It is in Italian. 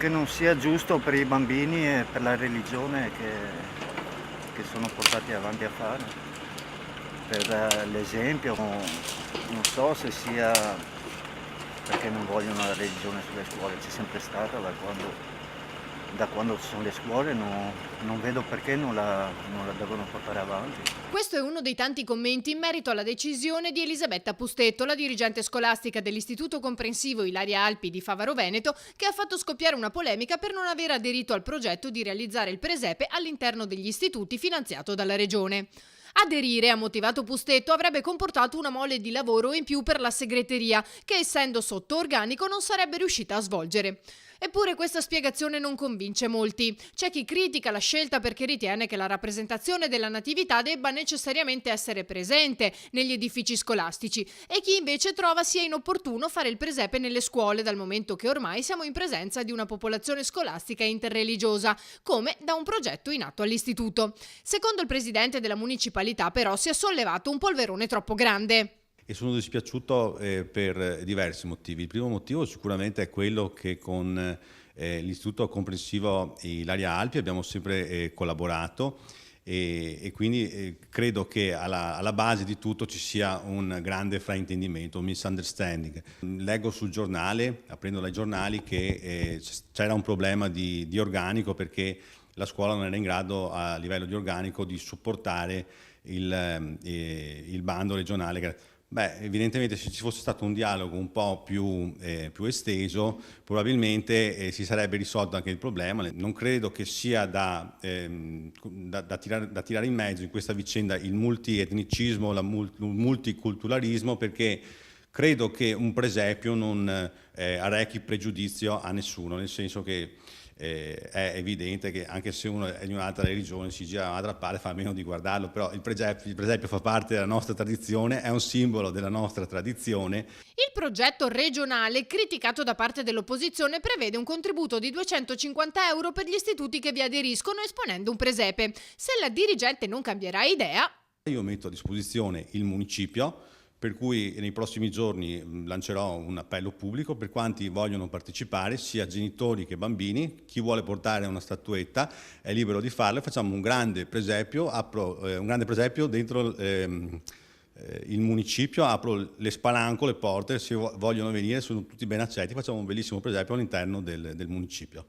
che non sia giusto per i bambini e per la religione che sono portati avanti a fare. Per l'esempio, non so se sia perché non vogliono la religione sulle scuole, c'è sempre stata da quando ci sono le scuole, non vedo perché non la devono portare avanti. Questo è uno dei tanti commenti in merito alla decisione di Elisabetta Pustetto, la dirigente scolastica dell'Istituto Comprensivo Ilaria Alpi di Favaro Veneto, che ha fatto scoppiare una polemica per non aver aderito al progetto di realizzare il presepe all'interno degli istituti finanziato dalla Regione. Aderire, ha motivato Pustetto, avrebbe comportato una mole di lavoro in più per la segreteria, che essendo sotto organico non sarebbe riuscita a svolgere. Eppure questa spiegazione non convince molti. C'è chi critica la scelta perché ritiene che la rappresentazione della natività debba necessariamente essere presente negli edifici scolastici e chi invece trova sia inopportuno fare il presepe nelle scuole dal momento che ormai siamo in presenza di una popolazione scolastica interreligiosa, come da un progetto in atto all'istituto. Secondo il presidente della municipalità però si è sollevato un polverone troppo grande. E sono dispiaciuto per diversi motivi. Il primo motivo sicuramente è quello che con l'Istituto Comprensivo Ilaria Alpi abbiamo sempre collaborato e quindi credo che alla base di tutto ci sia un grande fraintendimento, un misunderstanding. Leggo sul giornale, apprendo dai giornali che c'era un problema di organico perché la scuola non era in grado a livello di organico di supportare il bando regionale. Beh, evidentemente se ci fosse stato un dialogo un po' più esteso, probabilmente si sarebbe risolto anche il problema. Non credo che sia da tirare in mezzo in questa vicenda il multietnicismo, il multiculturalismo, perché credo che un presepio non arrechi pregiudizio a nessuno, nel senso che è evidente che anche se uno è di un'altra religione si gira dall'altra parte, fa a meno di guardarlo, però il presepio fa parte della nostra tradizione, è un simbolo della nostra tradizione. Il progetto regionale, criticato da parte dell'opposizione, prevede un contributo di 250 euro per gli istituti che vi aderiscono esponendo un presepe. Se la dirigente non cambierà idea, Io metto a disposizione il municipio, per cui nei prossimi giorni lancerò un appello pubblico per quanti vogliono partecipare, sia genitori che bambini. Chi vuole portare una statuetta è libero di farlo. Facciamo un grande presepio, dentro il municipio, apro le spalanco, le porte, se vogliono venire sono tutti ben accetti, facciamo un bellissimo presepio all'interno del municipio.